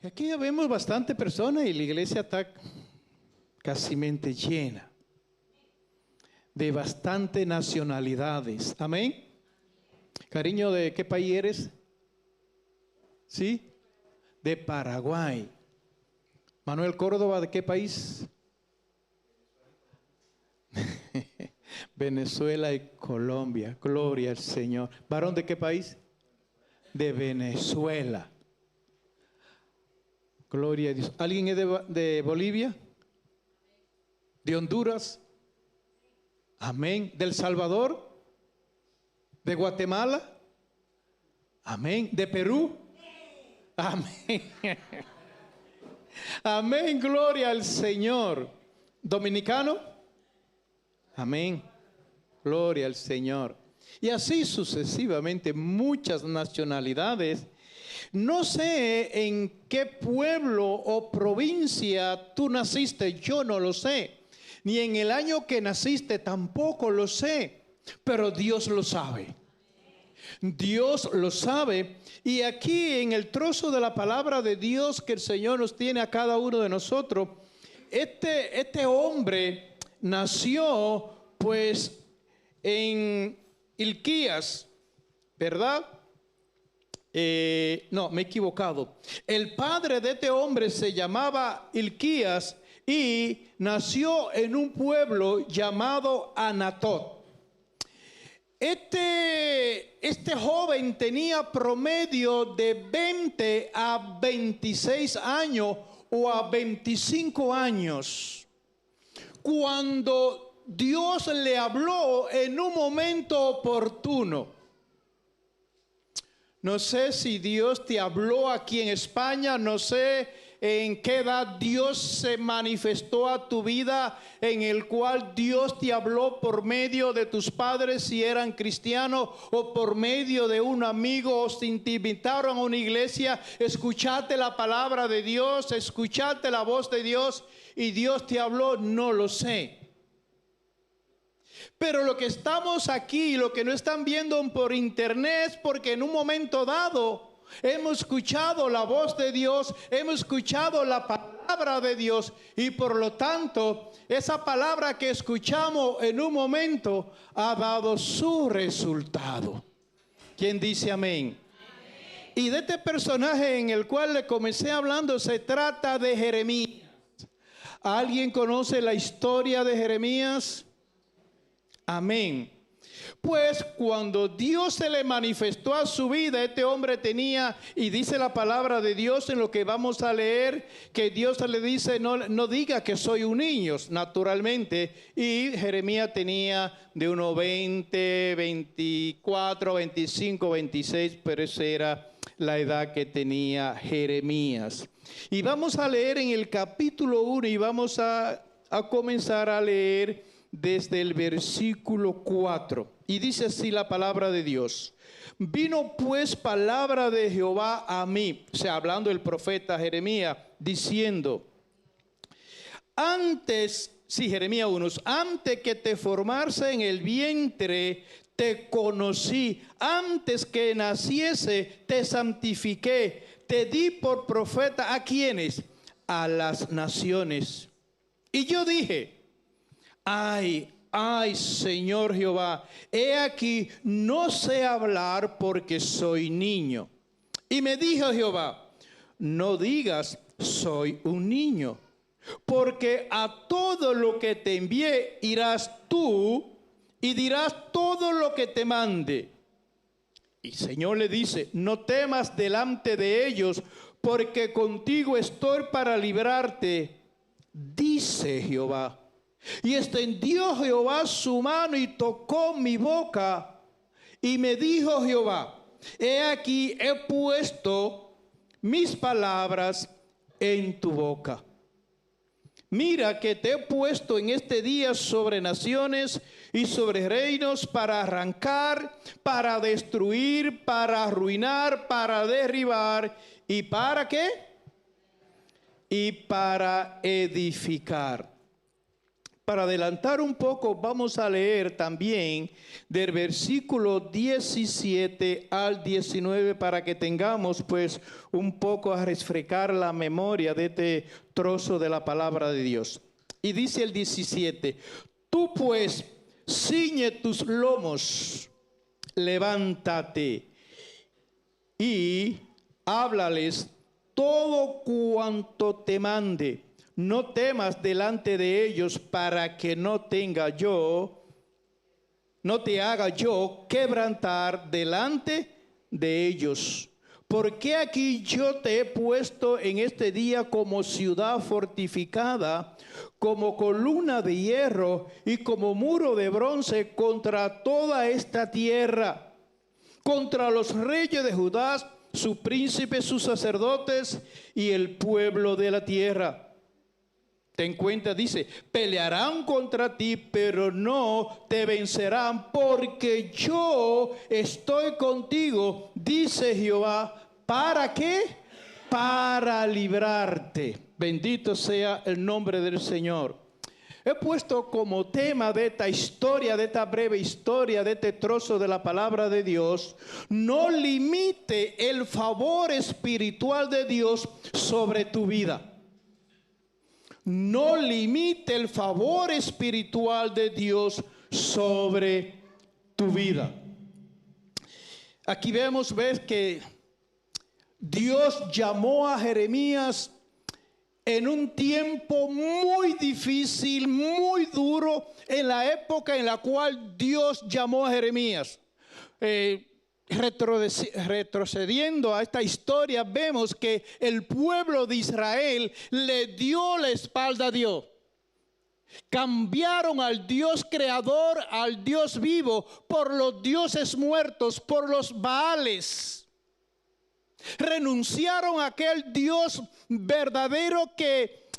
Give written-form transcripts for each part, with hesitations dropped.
Aquí ya vemos bastante personas y la iglesia está casi llena de bastante nacionalidades. Amén. Cariño, ¿de qué país eres? ¿Sí? De Paraguay. Manuel Córdoba, ¿de qué país? Venezuela y Colombia. Gloria al Señor. ¿Varón de qué país? De Venezuela. Gloria a Dios. ¿Alguien es de Bolivia? ¿De Honduras? Amén. ¿Del Salvador? ¿De Guatemala? Amén. ¿De Perú? Amén. Amén. Gloria al Señor. ¿Dominicano? Amén. Gloria al Señor. Y así sucesivamente, muchas nacionalidades. No sé en qué pueblo o provincia tú naciste, yo no lo sé. Ni en el año que naciste tampoco lo sé. Pero Dios lo sabe. Dios lo sabe. Y aquí en el trozo de la palabra de Dios que el Señor nos tiene a cada uno de nosotros, este hombre nació pues en Ilquías, ¿verdad? No, me he equivocado. El padre de este hombre se llamaba Ilquías y nació en un pueblo llamado Anatot. Este joven tenía promedio de 20 a 26 años o a 25 años. Cuando Dios le habló en un momento oportuno. No sé si Dios te habló aquí en España, no sé en qué edad Dios se manifestó a tu vida, en el cual Dios te habló por medio de tus padres si eran cristianos, o por medio de un amigo, o si te invitaron a una iglesia, escuchaste la palabra de Dios, escuchaste la voz de Dios y Dios te habló, no lo sé. Pero lo que estamos aquí, lo que no están viendo por internet, es porque en un momento dado hemos escuchado la voz de Dios, hemos escuchado la palabra de Dios, y por lo tanto esa palabra que escuchamos en un momento ha dado su resultado. ¿Quién dice amén? Amén. Y de este personaje en el cual le comencé hablando se trata de Jeremías. ¿Alguien conoce la historia de Jeremías? Amén. Pues cuando Dios se le manifestó a su vida, este hombre tenía, y dice la palabra de Dios en lo que vamos a leer, que Dios le dice, no diga que soy un niño, naturalmente. Y Jeremías tenía de unos 20, 24, 25, 26, pero esa era la edad que tenía Jeremías. Y vamos a leer en el capítulo 1 y vamos a comenzar a leer desde el versículo 4. Y dice así la palabra de Dios. Vino pues palabra de Jehová a mí, o sea, hablando el profeta Jeremías, diciendo, Jeremías 1, antes que te formase en el vientre, te conocí, antes que naciese, te santifiqué, te di por profeta, ¿a quiénes? A las naciones. Y yo dije, ay, Señor Jehová, he aquí, no sé hablar porque soy niño. Y me dijo Jehová, no digas, soy un niño, porque a todo lo que te envié irás tú y dirás todo lo que te mande. Y el Señor le dice, no temas delante de ellos, porque contigo estoy para librarte, dice Jehová. Y extendió Jehová su mano y tocó mi boca. Y me dijo Jehová, he aquí he puesto mis palabras en tu boca. Mira que te he puesto en este día sobre naciones y sobre reinos para arrancar, para destruir, para arruinar, para derribar. ¿Y para qué? Y para edificar. Para adelantar un poco, vamos a leer también del versículo 17 al 19 para que tengamos pues un poco a refrescar la memoria de este trozo de la palabra de Dios. Y dice el 17, tú pues ciñe tus lomos, levántate y háblales todo cuanto te mande. No temas delante de ellos para que no te haga yo quebrantar delante de ellos. Porque aquí yo te he puesto en este día como ciudad fortificada, como columna de hierro y como muro de bronce contra toda esta tierra, contra los reyes de Judá, sus príncipes, sus sacerdotes y el pueblo de la tierra. Ten cuenta, dice, pelearán contra ti, pero no te vencerán, porque yo estoy contigo, dice Jehová. ¿Para qué? Para librarte. Bendito sea el nombre del Señor. He puesto como tema de esta historia, de esta breve historia, de este trozo de la palabra de Dios, no limite el favor espiritual de Dios sobre tu vida. No limite el favor espiritual de Dios sobre tu vida. Aquí ves que Dios llamó a Jeremías en un tiempo muy difícil, muy duro, en la época en la cual Dios llamó a Jeremías. Retrocediendo a esta historia, vemos que el pueblo de Israel le dio la espalda a Dios. Cambiaron al Dios creador, al Dios vivo, por los dioses muertos, por los Baales. Renunciaron a aquel Dios verdadero que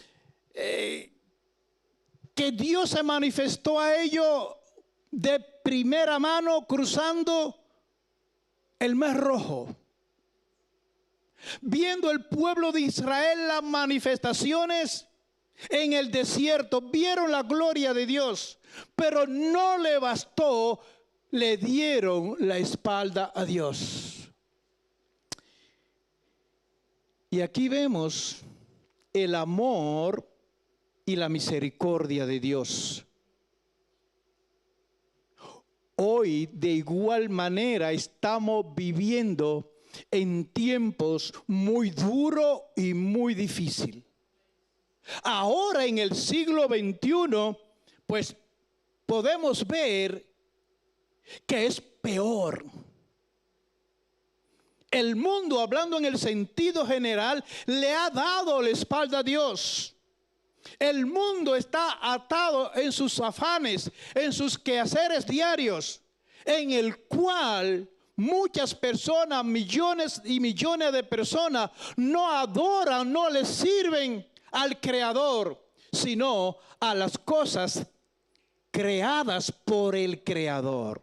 Dios se manifestó a ellos de primera mano cruzando el Mar Rojo. Viendo el pueblo de Israel las manifestaciones en el desierto, vieron la gloria de Dios, pero no le bastó, le dieron la espalda a Dios. Y aquí vemos el amor y la misericordia de Dios. Hoy de igual manera estamos viviendo en tiempos muy duros y muy difíciles. Ahora en el siglo XXI, pues podemos ver que es peor. El mundo, hablando en el sentido general, le ha dado la espalda a Dios. El mundo está atado en sus afanes, en sus quehaceres diarios, en el cual muchas personas, millones y millones de personas, no adoran, no le sirven al Creador, sino a las cosas creadas por el Creador.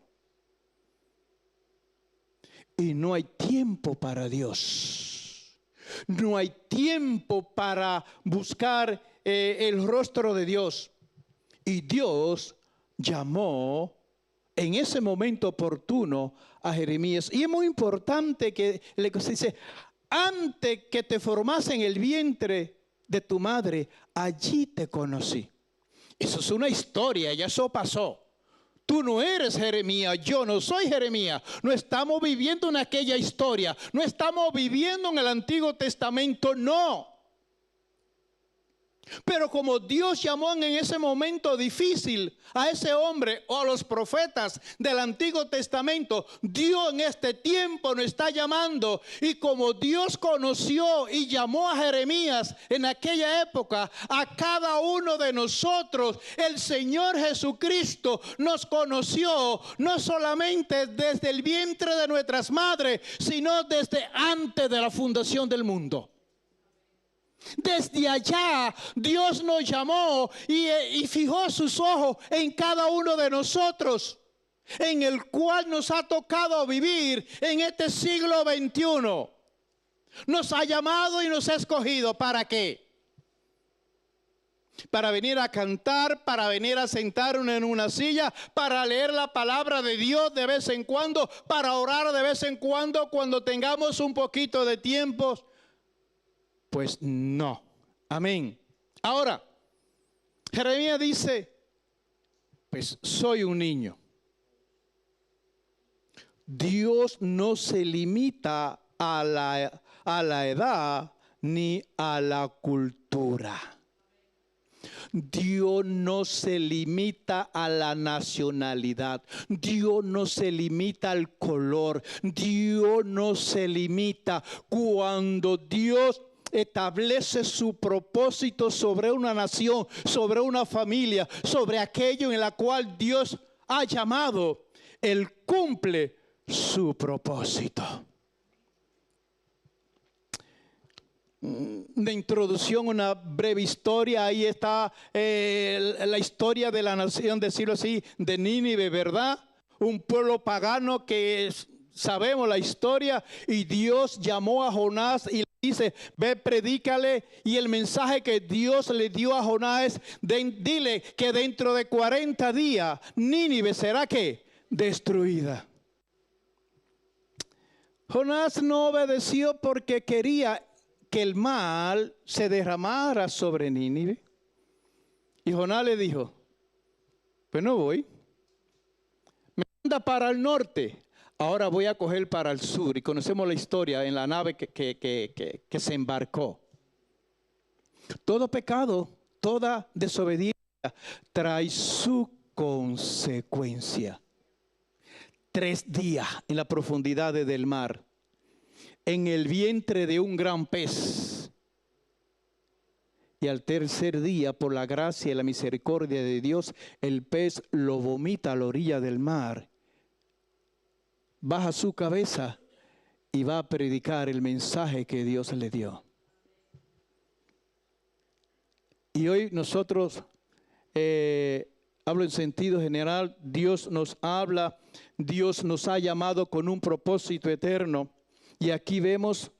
Y no hay tiempo para Dios. No hay tiempo para buscar el rostro de Dios. Y Dios llamó en ese momento oportuno a Jeremías. Y es muy importante que le dice, antes que te formase en el vientre de tu madre, allí te conocí. Eso es una historia, ya eso pasó. Tú no eres Jeremías, yo no soy Jeremías. No estamos viviendo en aquella historia. No estamos viviendo en el Antiguo Testamento, no. Pero como Dios llamó en ese momento difícil a ese hombre o a los profetas del Antiguo Testamento, Dios en este tiempo nos está llamando. Y como Dios conoció y llamó a Jeremías en aquella época, a cada uno de nosotros, el Señor Jesucristo nos conoció no solamente desde el vientre de nuestras madres, sino desde antes de la fundación del mundo. Desde allá Dios nos llamó y fijó sus ojos en cada uno de nosotros, en el cual nos ha tocado vivir en este siglo XXI. Nos ha llamado y nos ha escogido. ¿Para qué? para venir a cantar, para venir a sentarnos en una silla, para leer la palabra de Dios de vez en cuando, para orar de vez en cuando tengamos un poquito de tiempo. Pues no. Amén. Ahora, Jeremías dice, pues soy un niño. Dios no se limita a la edad ni a la cultura. Dios no se limita a la nacionalidad. Dios no se limita al color. Dios no se limita. Cuando Dios establece su propósito sobre una nación, sobre una familia, sobre aquello en la cual Dios ha llamado, Él cumple su propósito. De introducción, una breve historia. Ahí está la historia de la nación, decirlo así, de Nínive, ¿verdad? Un pueblo pagano que sabemos la historia, y Dios llamó a Jonás y le dice, ve, predícale, y el mensaje que Dios le dio a Jonás es, dile que dentro de 40 días Nínive será ¿qué? Destruida. Jonás no obedeció porque quería que el mal se derramara sobre Nínive. Y Jonás le dijo, pues no voy. Me manda para el norte. Ahora voy a coger para el sur. Y conocemos la historia en la nave que se embarcó. Todo pecado, toda desobediencia trae su consecuencia. 3 días en la profundidad del mar, en el vientre de un gran pez. Y al tercer día, por la gracia y la misericordia de Dios, el pez lo vomita a la orilla del mar. Baja su cabeza y va a predicar el mensaje que Dios le dio. Y hoy nosotros, hablo en sentido general, Dios nos habla, Dios nos ha llamado con un propósito eterno. Y aquí vemos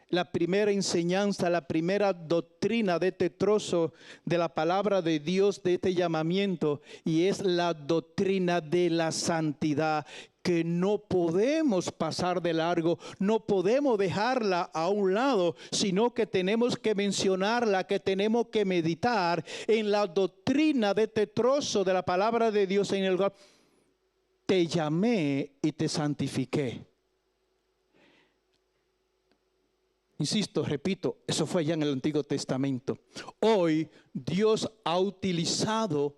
la primera enseñanza, la primera doctrina de este trozo de la palabra de Dios, de este llamamiento, y es la doctrina de la santidad, que no podemos pasar de largo, no podemos dejarla a un lado, sino que tenemos que mencionarla, que tenemos que meditar en la doctrina de este trozo de la palabra de Dios, en el cual te llamé y te santifiqué. Insisto, repito, eso fue ya en el Antiguo Testamento. Hoy Dios ha utilizado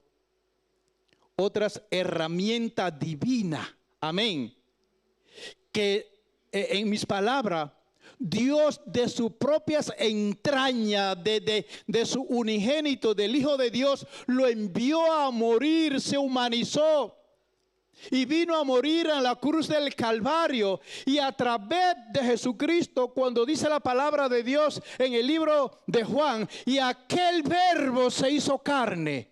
otras herramientas divinas. Amén. Que en mis palabras, Dios de sus propias entrañas, de su unigénito, del Hijo de Dios, lo envió a morir, se humanizó. Y vino a morir en la cruz del Calvario. Y a través de Jesucristo, cuando dice la palabra de Dios en el libro de Juan, y aquel verbo se hizo carne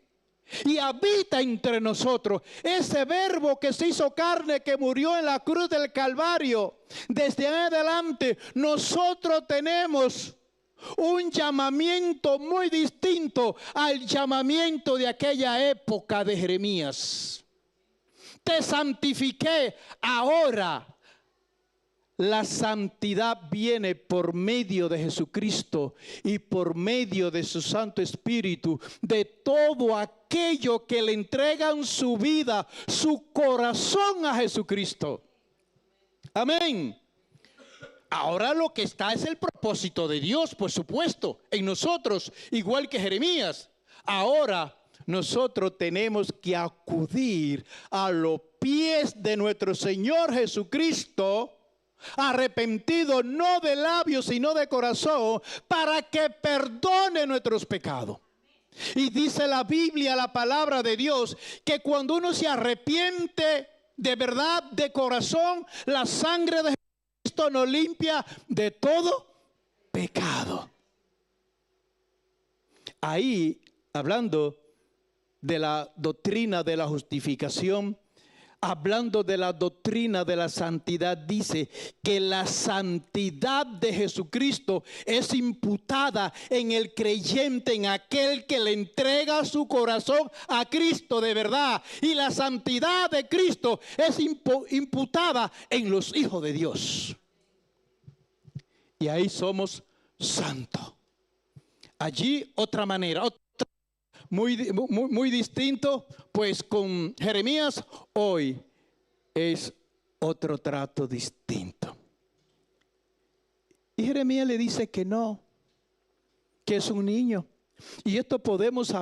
y habita entre nosotros. Ese verbo que se hizo carne, que murió en la cruz del Calvario, desde ahí adelante nosotros tenemos un llamamiento muy distinto al llamamiento de aquella época de Jeremías. Te santifiqué. Ahora la santidad viene por medio de Jesucristo y por medio de su Santo Espíritu, de todo aquello que le entregan su vida, su corazón a Jesucristo. Amén. Ahora lo que está es el propósito de Dios, por supuesto, en nosotros, igual que Jeremías. Ahora nosotros tenemos que acudir a los pies de nuestro Señor Jesucristo, arrepentido no de labios sino de corazón, para que perdone nuestros pecados. Y dice la Biblia, la palabra de Dios, que cuando uno se arrepiente de verdad, de corazón, la sangre de Jesucristo nos limpia de todo pecado. Ahí, hablando de la doctrina de la justificación, hablando de la doctrina de la santidad, dice que la santidad de Jesucristo es imputada en el creyente, en aquel que le entrega su corazón a Cristo de verdad. Y la santidad de Cristo es imputada en los hijos de Dios. Y ahí somos santos. Allí otra manera, muy distinto, pues con Jeremías hoy es otro trato distinto. Y Jeremías le dice que no, que es un niño. Y esto podemos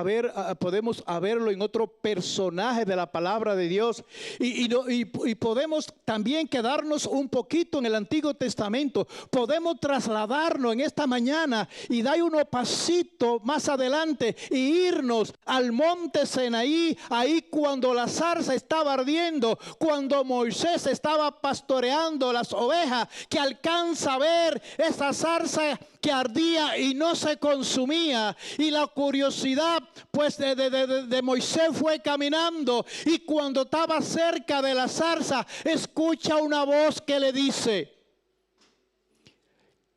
verlo en otro personaje de la palabra de Dios. Y podemos también quedarnos un poquito en el Antiguo Testamento. Podemos trasladarnos en esta mañana y dar unos pasitos más adelante e irnos al monte Sinaí, ahí cuando la zarza estaba ardiendo, cuando Moisés estaba pastoreando las ovejas, que alcanza a ver esa zarza que ardía y no se consumía. Y la curiosidad pues de Moisés fue caminando, y cuando estaba cerca de la zarza escucha una voz que le dice: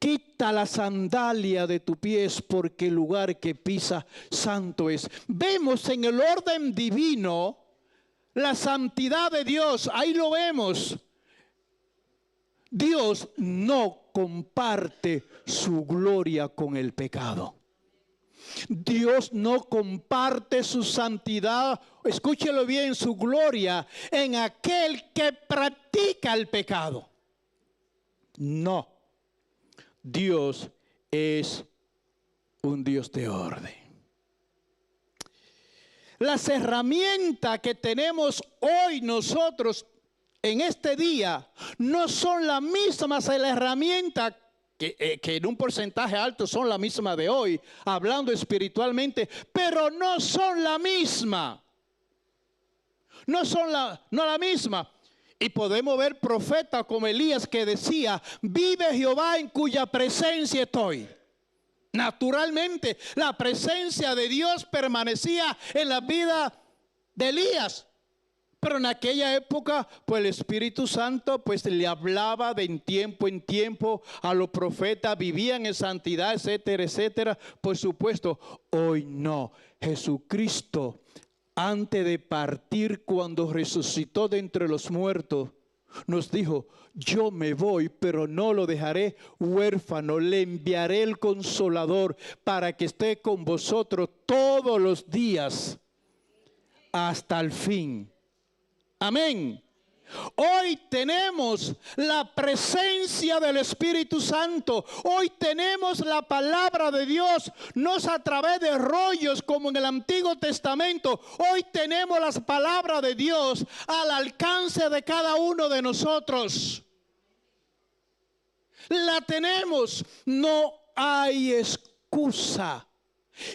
quita la sandalia de tus pies, porque el lugar que pisa santo es. Vemos en el orden divino la santidad de Dios. Ahí lo vemos. Dios no comparte su gloria con el pecado. Dios no comparte su santidad, escúchelo bien, su gloria en aquel que practica el pecado. No. Dios es un Dios de orden. Las herramientas que tenemos hoy nosotros en este día no son las mismas de las herramientas que en un porcentaje alto son las mismas de hoy, hablando espiritualmente, pero no son la misma. No son la misma. Y podemos ver profetas como Elías que decía: vive Jehová en cuya presencia estoy. Naturalmente, la presencia de Dios permanecía en la vida de Elías. Pero en aquella época, pues el Espíritu Santo pues le hablaba de en tiempo a los profetas, vivían en santidad, etcétera, etcétera. Por supuesto, hoy no. Jesucristo, antes de partir, cuando resucitó de entre los muertos, nos dijo: yo me voy, pero no lo dejaré huérfano, le enviaré el Consolador para que esté con vosotros todos los días hasta el fin. Amén. Hoy tenemos la presencia del Espíritu Santo. Hoy tenemos la palabra de Dios, no es a través de rollos como en el Antiguo Testamento. Hoy tenemos las palabras de Dios al alcance de cada uno de nosotros. La tenemos, no hay excusa.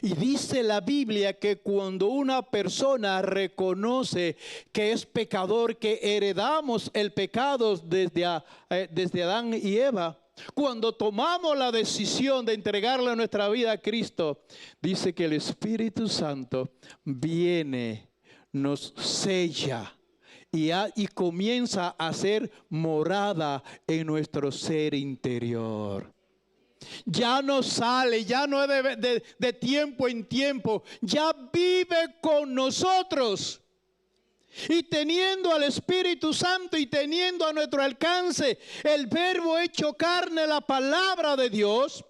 Y dice la Biblia que cuando una persona reconoce que es pecador, que heredamos el pecado desde Adán y Eva, cuando tomamos la decisión de entregarle nuestra vida a Cristo, dice que el Espíritu Santo viene, nos sella y comienza a hacer morada en nuestro ser interior. Ya no sale, ya no es de tiempo en tiempo, ya vive con nosotros. Y teniendo al Espíritu Santo y teniendo a nuestro alcance el Verbo hecho carne, la palabra de Dios,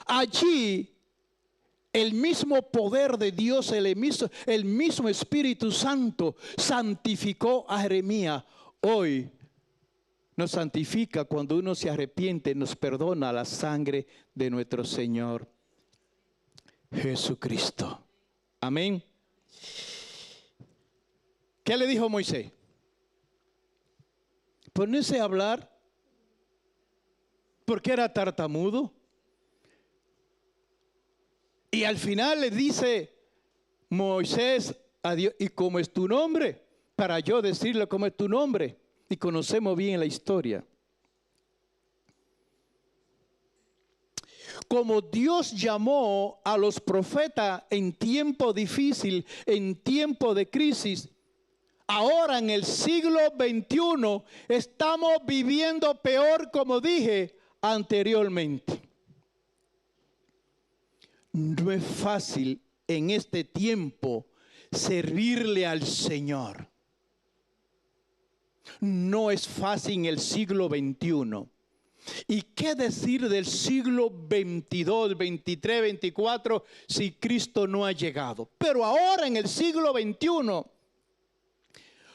allí el mismo poder de Dios, el mismo Espíritu Santo santificó a Jeremías. Hoy nos santifica cuando uno se arrepiente, nos perdona la sangre de nuestro Señor Jesucristo. Amén. ¿Qué le dijo Moisés? Ponerse a hablar porque era tartamudo. Y al final le dice Moisés a Dios: ¿y cómo es tu nombre? Para yo decirle cómo es tu nombre. Y conocemos bien la historia. Como Dios llamó a los profetas en tiempo difícil, en tiempo de crisis, Ahora en el siglo XXI estamos viviendo peor, como dije anteriormente. No es fácil en este tiempo servirle al Señor. No es fácil en el siglo XXI. ¿Y qué decir del siglo XXII, XXIII, XXIV si Cristo no ha llegado? Pero ahora en el siglo XXI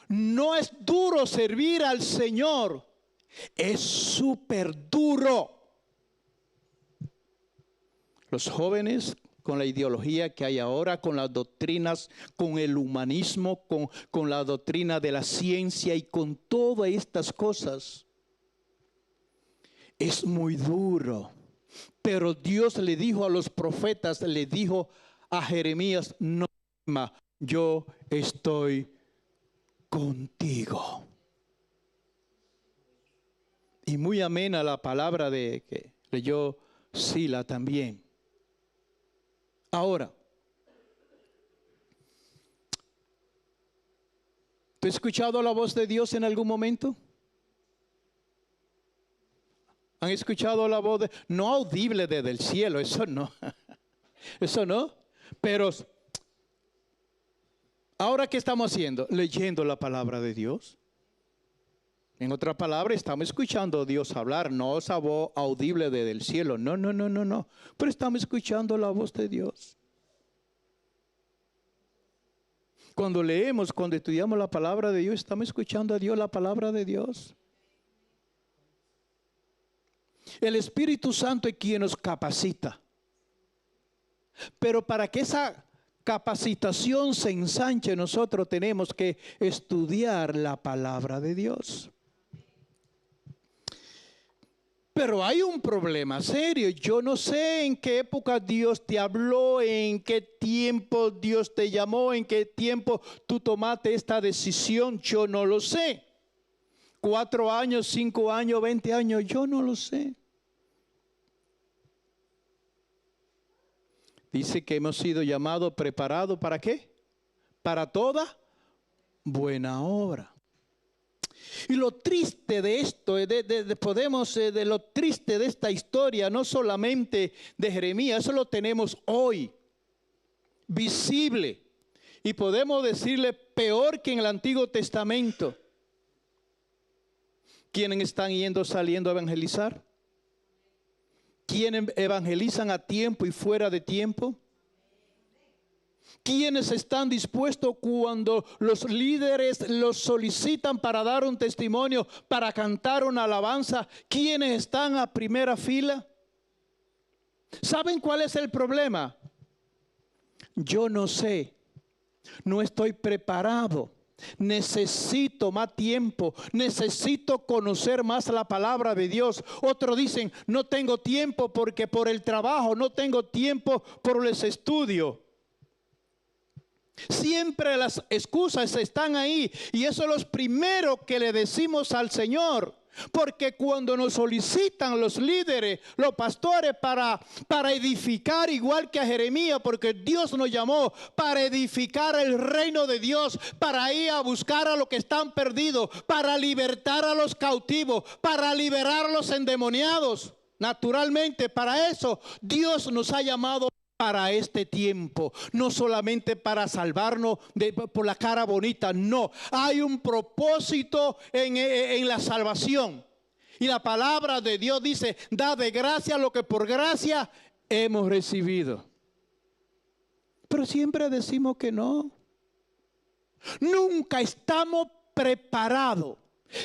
no es duro servir al Señor, es súper duro. Los jóvenes, con la ideología que hay ahora, con las doctrinas, con el humanismo, con la doctrina de la ciencia y con todas estas cosas, es muy duro. Pero Dios le dijo a los profetas, le dijo a Jeremías: no temas, yo estoy contigo. Y muy amena la palabra de que leyó Sila también. Ahora, ¿tú has escuchado la voz de Dios en algún momento? ¿Han escuchado la voz no audible desde el cielo? Eso no. Eso no. Pero ahora, ¿qué estamos haciendo? Leyendo la palabra de Dios. En otra palabra, estamos escuchando a Dios hablar, no esa voz audible desde el cielo. No. Pero estamos escuchando la voz de Dios. Cuando leemos, cuando estudiamos la palabra de Dios, estamos escuchando a Dios, la palabra de Dios. El Espíritu Santo es quien nos capacita. Pero para que esa capacitación se ensanche, nosotros tenemos que estudiar la palabra de Dios. Pero hay un problema serio. Yo no sé en qué época Dios te habló, en qué tiempo Dios te llamó, en qué tiempo tú tomaste esta decisión. Yo no lo sé. 4 años, 5 años, 20 años, yo no lo sé. Dice que hemos sido llamados, preparados, ¿para qué? Para toda buena obra. Y lo triste de esto, de lo triste de esta historia, no solamente de Jeremías, eso lo tenemos hoy, visible. Y podemos decirle peor que en el Antiguo Testamento. ¿Quiénes están saliendo a evangelizar? ¿Quiénes evangelizan a tiempo y fuera de tiempo? ¿Quiénes están dispuestos cuando los líderes los solicitan para dar un testimonio, para cantar una alabanza? ¿Quiénes están a primera fila? ¿Saben cuál es el problema? Yo no sé, no estoy preparado. Necesito más tiempo, necesito conocer más la palabra de Dios. Otros dicen, no tengo tiempo porque por el trabajo, no tengo tiempo por los estudios. Siempre las excusas están ahí y eso es lo primero que le decimos al Señor. Porque cuando nos solicitan los líderes, los pastores para edificar igual que a Jeremías, porque Dios nos llamó para edificar el reino de Dios, para ir a buscar a los que están perdidos, para libertar a los cautivos, para liberar a los endemoniados. Naturalmente, para eso Dios nos ha llamado para este tiempo, no solamente para salvarnos por la cara bonita, no, hay un propósito en la salvación. Y la palabra de Dios dice, da de gracia lo que por gracia hemos recibido. Pero siempre decimos que no. Nunca estamos preparados.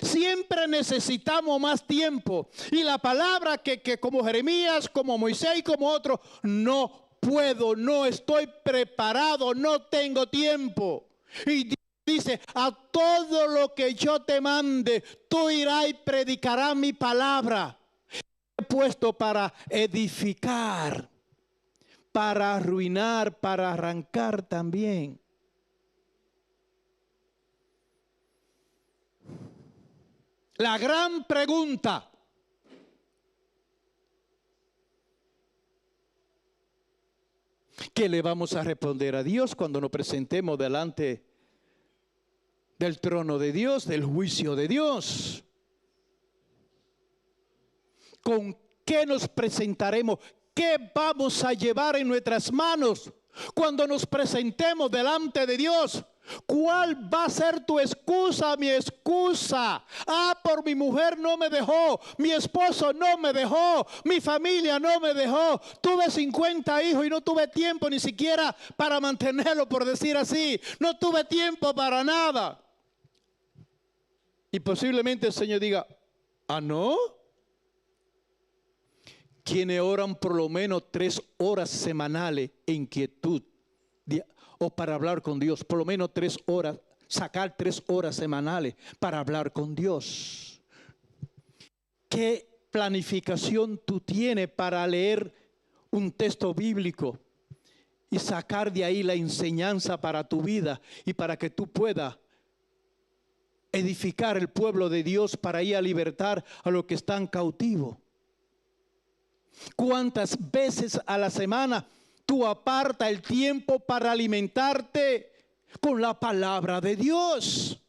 Siempre necesitamos más tiempo. Y la palabra que como Jeremías, como Moisés y como otros, no puedo, no estoy preparado, no tengo tiempo. Y Dios dice, a todo lo que yo te mande, tú irás y predicarás mi palabra. He puesto para edificar, para arruinar, para arrancar también. La gran pregunta: ¿qué le vamos a responder a Dios cuando nos presentemos delante del trono de Dios, del juicio de Dios. ¿Con qué nos presentaremos? ¿Qué vamos a llevar en nuestras manos cuando nos presentemos delante de Dios? ¿Cuál va a ser tu excusa? Mi excusa. Por mi mujer no me dejó, mi esposo no me dejó, mi familia no me dejó. Tuve 50 hijos y no tuve tiempo ni siquiera para mantenerlo, por decir así. No tuve tiempo para nada. Y posiblemente el Señor diga, ¿no? Quienes oran por lo menos 3 horas semanales en quietud o para hablar con Dios, por lo menos 3 horas, sacar 3 horas semanales para hablar con Dios. ¿Qué planificación tú tienes para leer un texto bíblico y sacar de ahí la enseñanza para tu vida y para que tú puedas edificar el pueblo de Dios para ir a libertar a los que están cautivos? ¿Cuántas veces a la semana tú apartas el tiempo para alimentarte con la palabra de Dios?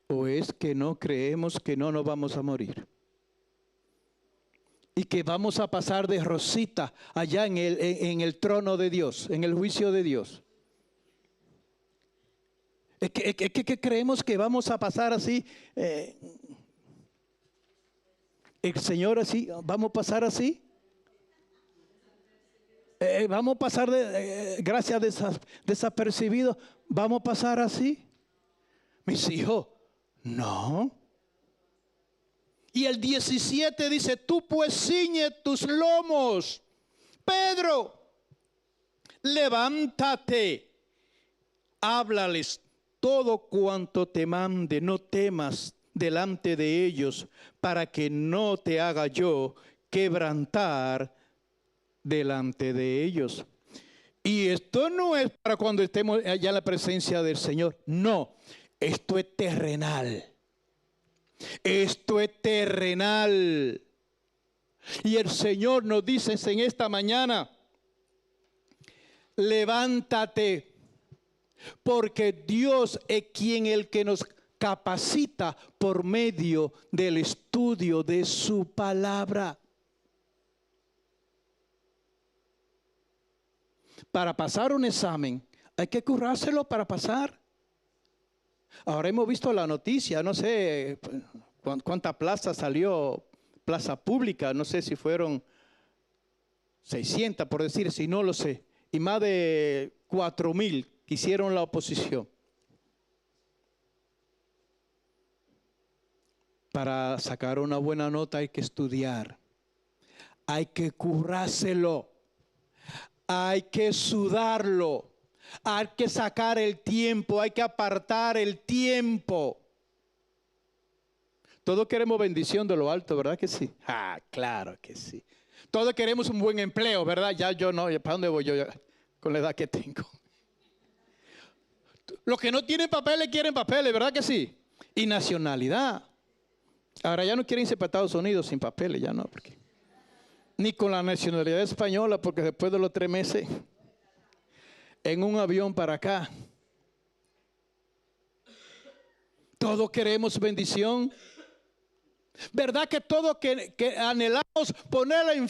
¿O es que no creemos que no nos vamos a morir? Y que vamos a pasar de rosita allá en el trono de Dios, en el juicio de Dios. Es que creemos que vamos a pasar así. El Señor así, ¿vamos a pasar así? ¿Vamos a pasar gracias desapercibidos? ¿Vamos a pasar así? Mis hijos, no. Y el 17 dice, tú pues ciñe tus lomos. Pedro, levántate, háblales todo cuanto te mande, no temas delante de ellos, para que no te haga yo quebrantar delante de ellos. Y esto no es para cuando estemos allá en la presencia del Señor, no, esto es terrenal. Esto es terrenal. Y el Señor nos dice en esta mañana, levántate, porque Dios es el que nos capacita por medio del estudio de su palabra. Para pasar un examen hay que currárselo para pasar. Ahora hemos visto la noticia, no sé cuánta plaza salió, plaza pública, no sé si fueron 600 por decir, si no lo sé, y más de 4,000 que hicieron la oposición. Para sacar una buena nota hay que estudiar, hay que currárselo, hay que sudarlo, hay que sacar el tiempo, hay que apartar el tiempo. Todos queremos bendición de lo alto, ¿verdad que sí? Claro que sí. Todos queremos un buen empleo, ¿verdad? Ya yo no, ¿para dónde voy yo con la edad que tengo? Los que no tienen papeles quieren papeles, ¿verdad que sí? Y nacionalidad. Ahora ya no quieren irse para Estados Unidos sin papeles, ya no, porque ni con la nacionalidad española, porque después de los 3 meses en un avión para acá. Todos queremos bendición. ¿Verdad que todos que anhelamos poner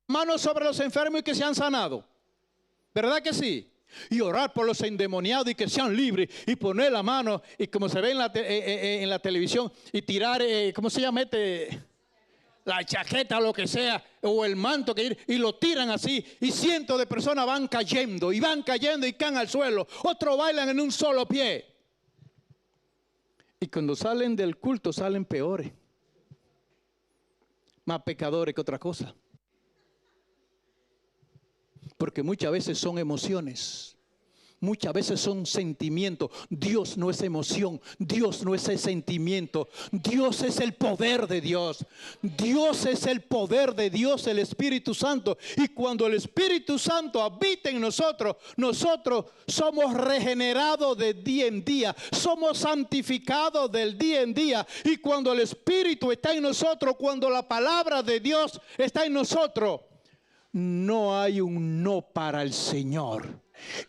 manos sobre los enfermos y que sean sanados? ¿Verdad que sí? Y orar por los endemoniados y que sean libres y poner la mano y como se ve en la televisión y tirar, ¿cómo se llama la chaqueta o lo que sea, o el manto y lo tiran así y cientos de personas van cayendo y caen al suelo, otros bailan en un solo pie y cuando salen del culto salen peores, más pecadores que otra cosa, porque muchas veces son emociones. Muchas veces son sentimientos. Dios no es emoción. Dios no es el sentimiento. Dios es el poder de Dios. Dios es el poder de Dios, el Espíritu Santo. Y cuando el Espíritu Santo habita en nosotros, nosotros somos regenerados de día en día. Somos santificados del día en día. Y cuando el Espíritu está en nosotros, cuando la palabra de Dios está en nosotros, no hay un no para el Señor.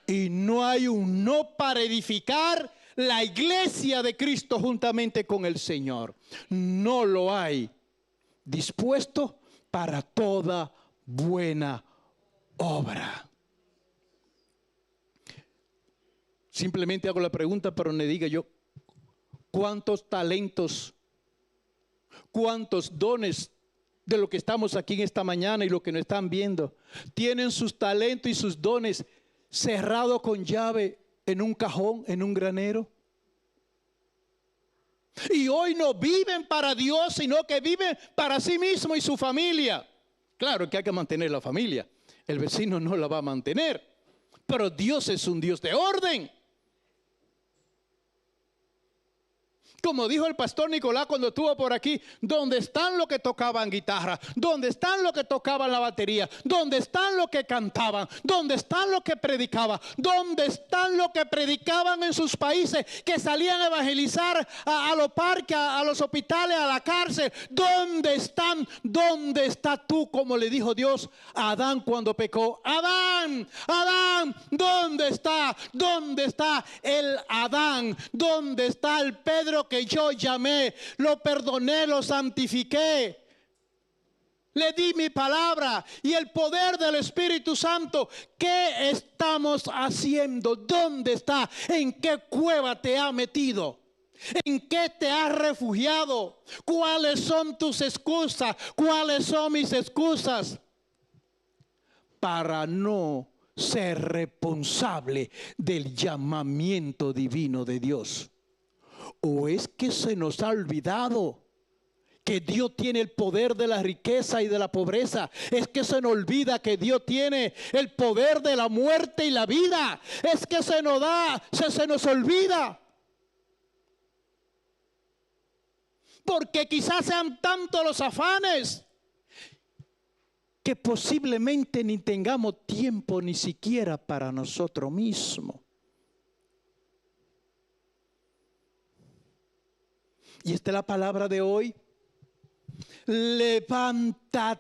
Y no hay un no para edificar la iglesia de Cristo juntamente con el Señor. No lo hay. Dispuesto para toda buena obra. Simplemente hago la pregunta, pero me diga yo, ¿cuántos talentos, cuántos dones de lo que estamos aquí en esta mañana y lo que nos están viendo, tienen sus talentos y sus dones cerrados con llave en un cajón, en un granero? Y hoy no viven para Dios, sino que viven para sí mismo y su familia. Claro que hay que mantener la familia. El vecino no la va a mantener. Pero Dios es un Dios de orden. Como dijo el pastor Nicolás cuando estuvo por aquí, ¿dónde están los que tocaban guitarra? ¿Dónde están los que tocaban la batería? ¿Dónde están los que cantaban? ¿Dónde están los que predicaban? ¿Dónde están los que predicaban en sus países, que salían a evangelizar a los parques, a los hospitales, a la cárcel? ¿Dónde están? ¿Dónde está tú? Como le dijo Dios a Adán cuando pecó. Adán, Adán, ¿dónde está? ¿Dónde está el Adán? ¿Dónde está el Pedro que yo llamé? Lo perdoné, lo santifiqué, le di mi palabra y el poder del Espíritu Santo. ¿Qué estamos haciendo? ¿Dónde está? ¿En qué cueva te ha metido? ¿En qué te has refugiado? ¿Cuáles son tus excusas? ¿Cuáles son mis excusas? Para no ser responsable del llamamiento divino de Dios. ¿O es que se nos ha olvidado que Dios tiene el poder de la riqueza y de la pobreza? Es que se nos olvida que Dios tiene el poder de la muerte y la vida. Es que se nos olvida. Porque quizás sean tantos los afanes que posiblemente ni tengamos tiempo ni siquiera para nosotros mismos. Y esta es la palabra de hoy. Levántate,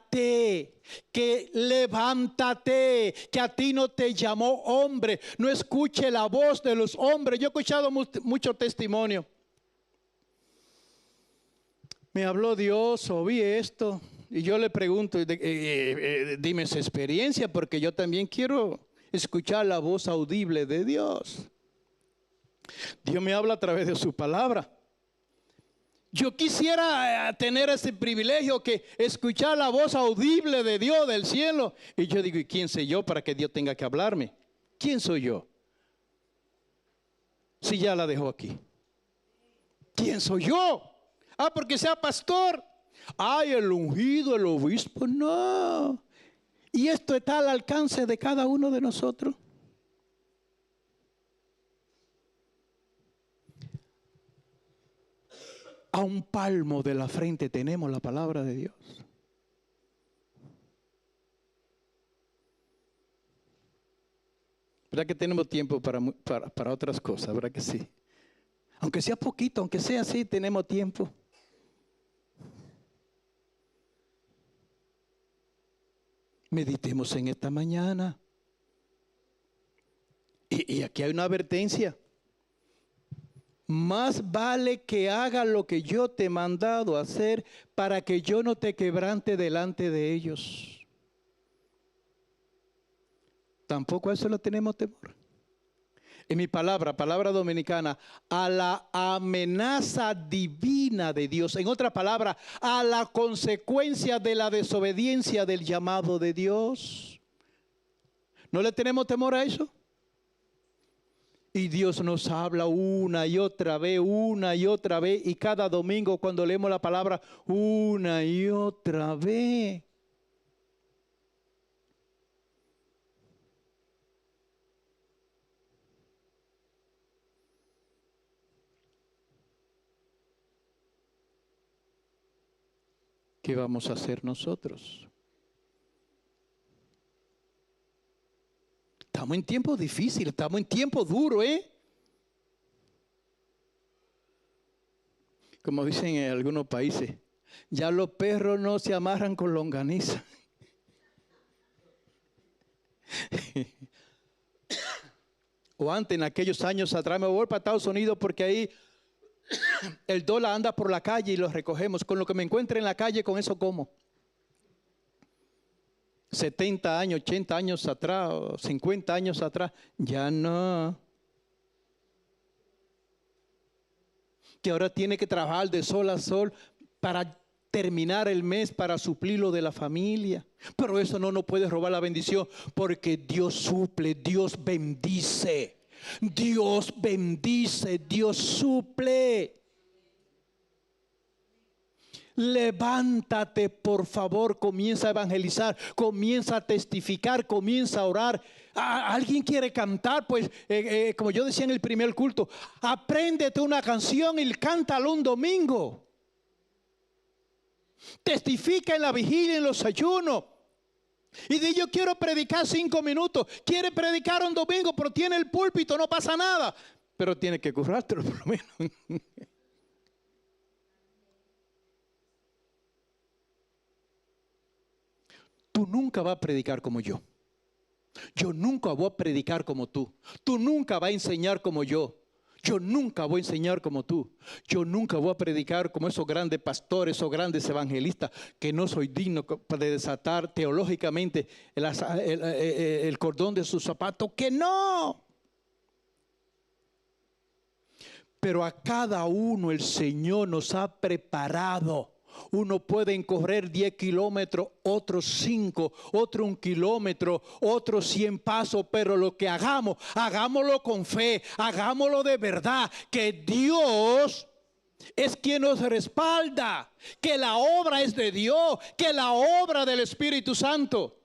levántate, que a ti no te llamó hombre. No escuche la voz de los hombres. Yo he escuchado mucho testimonio. Me habló Dios, oí esto, y yo le pregunto, dime su experiencia, porque yo también quiero escuchar la voz audible de Dios. Dios me habla a través de su palabra. Yo quisiera tener ese privilegio, que escuchar la voz audible de Dios del cielo. Y yo digo, ¿y quién soy yo para que Dios tenga que hablarme? ¿Quién soy yo? Si ya la dejó aquí. ¿Quién soy yo? Porque sea pastor. Ay, el ungido, el obispo. No. Y esto está al alcance de cada uno de nosotros. A un palmo de la frente tenemos la palabra de Dios. ¿Verdad que tenemos tiempo para otras cosas? ¿Verdad que sí? Aunque sea poquito, aunque sea así, tenemos tiempo. Meditemos en esta mañana. Y aquí hay una advertencia. Más vale que haga lo que yo te he mandado hacer, para que yo no te quebrante delante de ellos. Tampoco a eso le tenemos temor. En mi palabra dominicana, a la amenaza divina de Dios. En otra palabra, a la consecuencia de la desobediencia del llamado de Dios. ¿No le tenemos temor a eso? Y Dios nos habla una y otra vez, y cada domingo cuando leemos la palabra, una y otra vez. ¿Qué vamos a hacer nosotros? Estamos en tiempo difícil, estamos en tiempo duro, Como dicen en algunos países, ya los perros no se amarran con longaniza. O antes, en aquellos años atrás, me voy para Estados Unidos porque ahí el dólar anda por la calle y lo recogemos. Con lo que me encuentre en la calle, con eso como. 70 años, 80 años atrás, o 50 años atrás, ya no. Que ahora tiene que trabajar de sol a sol para terminar el mes, para suplir lo de la familia. Pero eso no nos puede robar la bendición, porque Dios suple, Dios bendice. Dios bendice, Dios suple. Levántate, por favor, comienza a evangelizar, comienza a testificar, comienza a orar. ¿Alguien quiere cantar? Pues como yo decía en el primer culto, apréndete una canción y cántalo un domingo. Testifica en la vigilia, en los ayunos. Y di, yo quiero predicar 5 minutos. Quiere predicar un domingo, pero tiene el púlpito, no pasa nada. Pero tiene que currártelo por lo menos. Tú nunca vas a predicar como yo. Yo nunca voy a predicar como tú. Tú nunca vas a enseñar como yo. Yo nunca voy a enseñar como tú. Yo nunca voy a predicar como esos grandes pastores, esos grandes evangelistas, que no soy digno de desatar teológicamente el cordón de sus zapatos. ¡Que no! Pero a cada uno el Señor nos ha preparado. Uno puede correr 10 kilómetros, otros 5, otro 1 kilómetro, otros 100 pasos, pero lo que hagamos, hagámoslo con fe, hagámoslo de verdad, que Dios es quien nos respalda, que la obra es de Dios, que la obra del Espíritu Santo.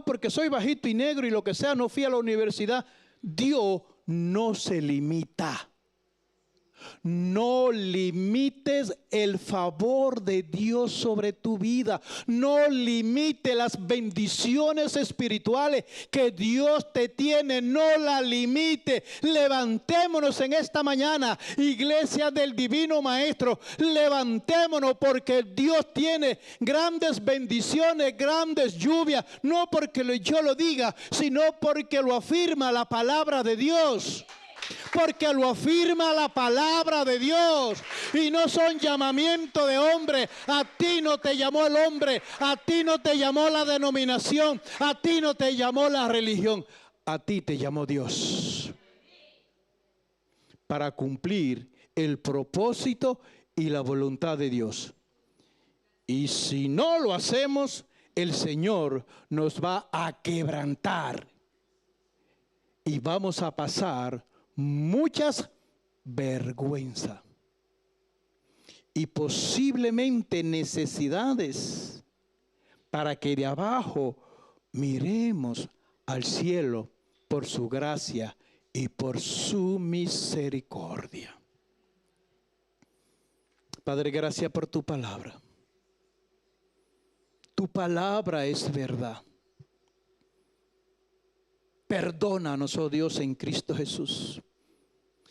Porque soy bajito y negro y lo que sea, no fui a la universidad. Dios no se limita. No limites el favor de Dios sobre tu vida. No limites las bendiciones espirituales que Dios te tiene. No la limite. Levantémonos en esta mañana, iglesia del Divino Maestro. Levantémonos, porque Dios tiene grandes bendiciones, grandes lluvias. No porque yo lo diga, sino porque lo afirma la palabra de Dios. Porque lo afirma la palabra de Dios. Y no son llamamientos de hombre. A ti no te llamó el hombre. A ti no te llamó la denominación. A ti no te llamó la religión. A ti te llamó Dios. Para cumplir el propósito y la voluntad de Dios. Y si no lo hacemos, el Señor nos va a quebrantar. Y vamos a pasar muchas vergüenzas y posiblemente necesidades, para que de abajo miremos al cielo por su gracia y por su misericordia. Padre, gracias por tu palabra. Tu palabra es verdad. Perdónanos, oh Dios, en Cristo Jesús.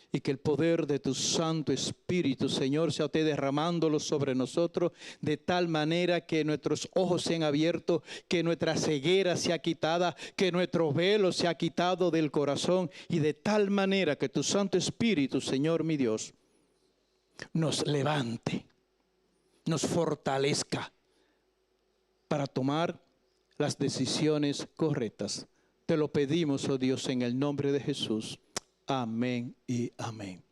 Y que el poder de tu Santo Espíritu, Señor, sea usted derramándolo sobre nosotros, de tal manera que nuestros ojos sean abiertos, que nuestra ceguera sea quitada, que nuestro velo sea quitado del corazón, y de tal manera que tu Santo Espíritu, Señor mi Dios, nos levante, nos fortalezca para tomar las decisiones correctas. Te lo pedimos, oh Dios, en el nombre de Jesús. Amén y amén.